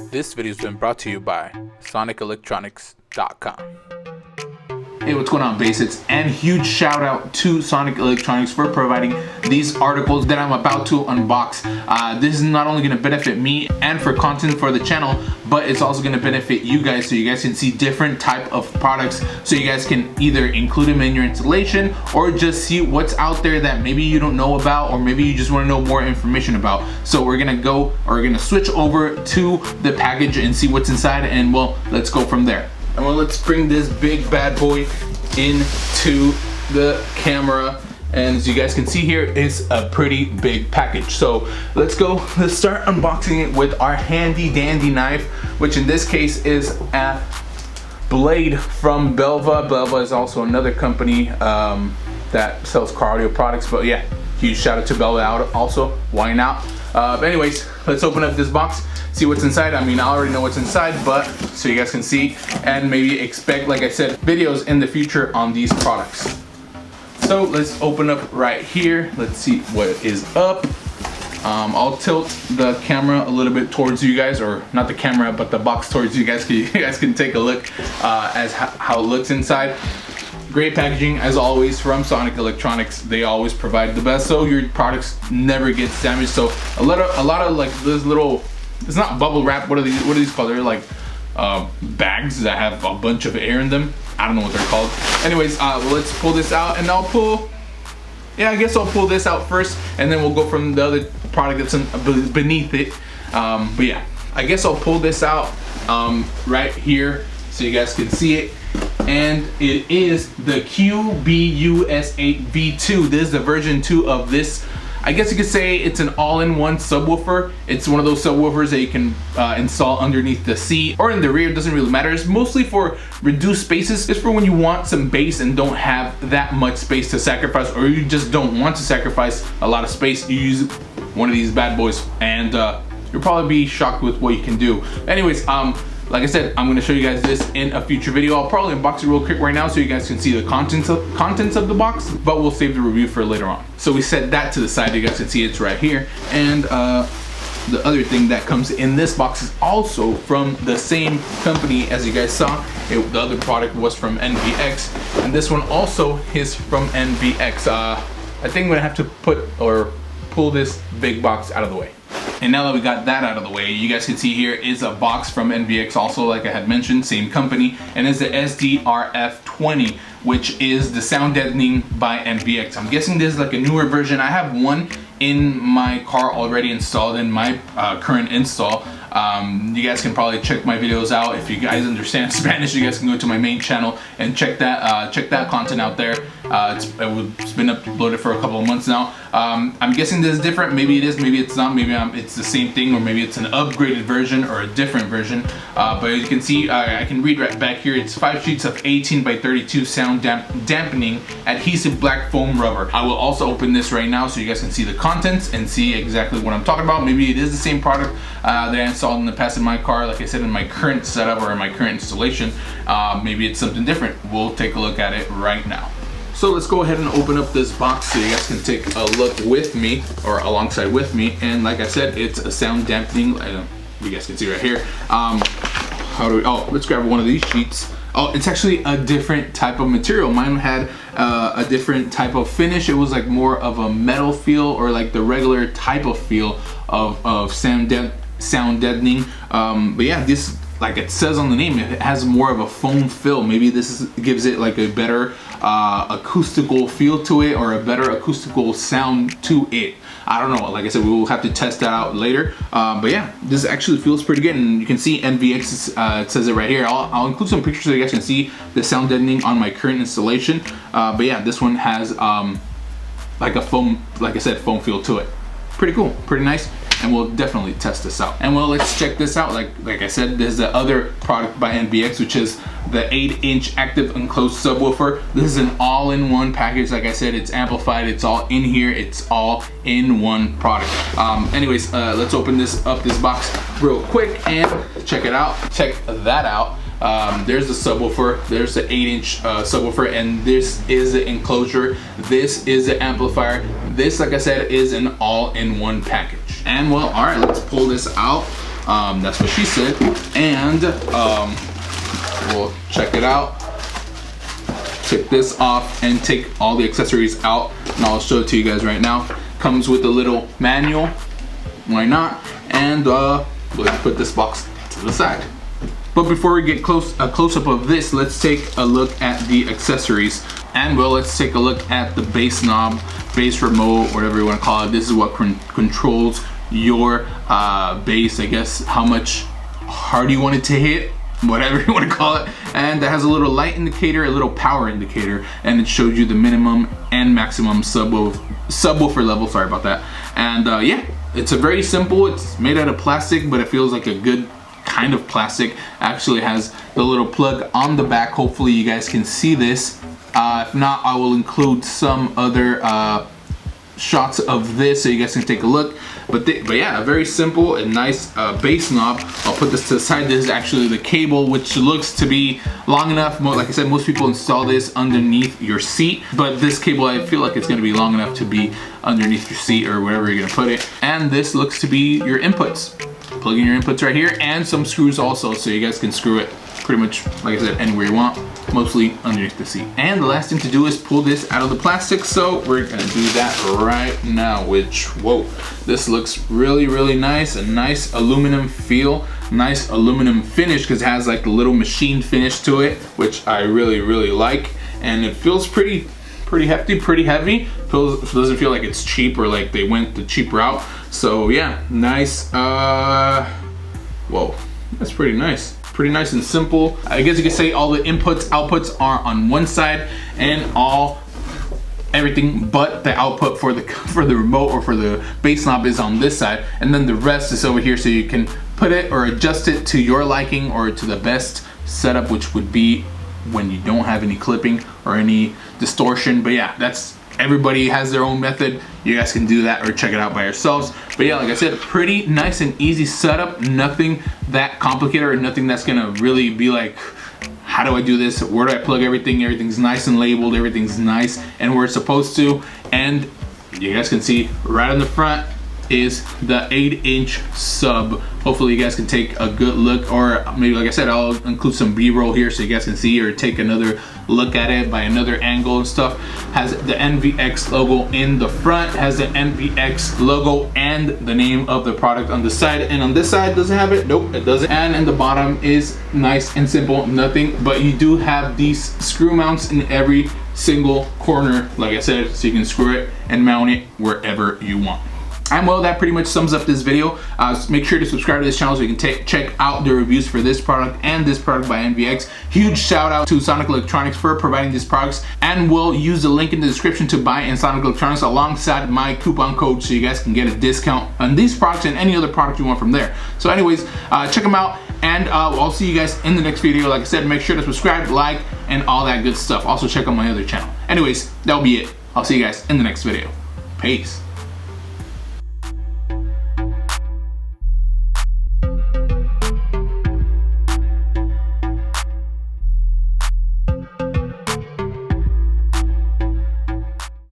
This video has been brought to you by SonicElectronics.com. Hey, what's going on, basics? And huge shout out to SonicElectronics for providing these articles that I'm about to unbox. This is not only going to benefit me and for content for the channel, but it's also going to benefit you guys, so you guys can see different type of products, so you guys can either include them in your installation or just see what's out there that maybe you don't know about, or maybe you just want to know more information about. So we're gonna switch over to the package and see what's inside, and well, let's go from there. And well, let's bring this big bad boy into the camera. And as you guys can see here, it's a pretty big package. So let's start unboxing it with our handy dandy knife, which in this case is a blade from Belva. Belva is also another company that sells car audio products, but yeah, huge shout out to Belva out also. Why not? But anyways, let's open up this box, see what's inside. I mean, I already know what's inside, but so you guys can see and maybe expect, like I said, videos in the future on these products. So let's open up right here. Let's see what is up. I'll tilt the camera a little bit towards you guys, or not the camera, but the box towards you guys. You guys can take a look as how it looks inside. Great packaging as always from SonicElectronics. They always provide the best, so your products never gets damaged. So a lot of like this little, it's not bubble wrap. What are these called? They're like bags that have a bunch of air in them. I don't know what they're called. Anyways, well, let's pull this out, and I guess I'll pull this out first, and then we'll go from the other product that's beneath it. But yeah, I guess I'll pull this out right here so you guys can see it. And it is the QBUS8 V2. This is the version 2 of this. I guess you could say it's an all-in-one subwoofer. It's one of those subwoofers that you can install underneath the seat or in the rear. It doesn't really matter. It's mostly for reduced spaces. It's for when you want some bass and don't have that much space to sacrifice, or you just don't want to sacrifice a lot of space. You use one of these bad boys, and you'll probably be shocked with what you can do. Anyways, like I said, I'm going to show you guys this in a future video. I'll probably unbox it real quick right now so you guys can see the contents of the box, but we'll save the review for later on. So we set that to the side. You guys can see it's right here. And the other thing that comes in this box is also from the same company as you guys saw. The other product was from NVX, and this one also is from NVX. I think I'm going to have to pull this big box out of the way. And now that we got that out of the way, you guys can see here is a box from NVX, also like I had mentioned, same company, and it's the SDRF20, which is the sound deadening by NVX. I'm guessing this is like a newer version. I have one in my car already installed in my current install. You guys can probably check my videos out. If you guys understand Spanish, you guys can go to my main channel and check that content out there. It's been uploaded for a couple of months now. I'm guessing this is different. Maybe it is, maybe it's not. Maybe it's the same thing, or maybe it's an upgraded version or a different version. But as you can see, I can read right back here. It's 5 sheets of 18 by 32 sound dampening adhesive black foam rubber. I will also open this right now so you guys can see the contents and see exactly what I'm talking about. Maybe it is the same product that I installed in the past in my car, like I said, in my current setup or in my current installation. Maybe it's something different. We'll take a look at it right now. So let's go ahead and open up this box so you guys can take a look with me, or alongside with me. And like I said, it's a sound dampening. You guys can see right here. Let's grab one of these sheets. Oh, it's actually a different type of material. Mine had a different type of finish. It was like more of a metal feel, or like the regular type of feel of sound deadening. But yeah, this, like it says on the name, it has more of a foam fill. Maybe this gives it like a better acoustical feel to it, or a better acoustical sound to it. I don't know. Like I said, we will have to test that out later. But yeah, this actually feels pretty good, and you can see NVX. It says it right here. I'll include some pictures so you guys can see the sound deadening on my current installation. But yeah, this one has like a foam, like I said, foam feel to it. Pretty cool, pretty nice. And we'll definitely test this out. And well, let's check this out. Like I said, there's the other product by NVX, which is the 8-inch active enclosed subwoofer. This is an all-in-one package. Like I said, it's amplified, it's all in here, it's all in one product. Anyways, let's open this box real quick and check it out. Check that out. There's the subwoofer, there's the 8-inch subwoofer, and this is the enclosure, this is the amplifier. This, like I said, is an all-in-one package. And well, all right, let's pull this out. That's what she said. And we'll check it out. Take this off and take all the accessories out, and I'll show it to you guys right now. Comes with a little manual, why not? And let's put this box to the side. But before we get a close-up of this, let's take a look at the accessories. And well, let's take a look at the bass knob, bass remote, whatever you want to call it. This is what controls your bass, I guess, how much hard you want it to hit, whatever you want to call it. And it has a little light indicator, a little power indicator, and it shows you the minimum and maximum subwoofer level, sorry about that. And yeah, it's a very simple, it's made out of plastic, but it feels like a good kind of plastic. Actually has the little plug on the back. Hopefully you guys can see this. If not, I will include some other shots of this so you guys can take a look. But yeah, very simple and nice bass knob. I'll put this to the side. This is actually the cable, which looks to be long enough. Like I said, most people install this underneath your seat, but this cable, I feel like it's going to be long enough to be underneath your seat or wherever you're going to put it. And this looks to be your inputs. Plug in your inputs right here, and some screws also, so you guys can screw it pretty much, like I said, anywhere you want, mostly underneath the seat. And the last thing to do is pull this out of the plastic, so we're gonna do that right now, which, whoa, this looks really, really nice. A nice aluminum feel, nice aluminum finish, because it has like a little machine finish to it, which I really, really like. And it feels pretty hefty, pretty heavy. Doesn't feel like it's cheap or like they went the cheap route. So yeah, nice. Whoa, that's pretty nice. Pretty nice and simple. I guess you could say all the inputs, outputs are on one side, and everything but the output for the remote or for the bass knob is on this side, and then the rest is over here, so you can put it or adjust it to your liking or to the best setup, which would be when you don't have any clipping or any distortion. But yeah, everybody has their own method. You guys can do that or check it out by yourselves. But yeah, like I said, pretty nice and easy setup. Nothing that complicated or nothing that's gonna really be like, how do I do this? Where do I plug everything? Everything's nice and labeled. Everything's nice and where it's supposed to. And you guys can see right on the front is the 8-inch sub. Hopefully you guys can take a good look, or maybe, like I said, I'll include some b-roll here so you guys can see or take another look at it by another angle and stuff. Has the NVX logo in the front, has the NVX logo and the name of the product on the side, and on this side doesn't have it. Nope, it doesn't. And in the bottom is nice and simple, nothing, but you do have these screw mounts in every single corner, like I said, so you can screw it and mount it wherever you want. And well, that pretty much sums up this video. Make sure to subscribe to this channel so you can check out the reviews for this product and this product by NVX. Huge shout out to SonicElectronix for providing these products, and we'll use the link in the description to buy in SonicElectronix alongside my coupon code so you guys can get a discount on these products and any other product you want from there. So anyways, check them out, and I'll see you guys in the next video. Like I said, make sure to subscribe, like, and all that good stuff. Also check out my other channel. Anyways, that'll be it. I'll see you guys in the next video. Peace.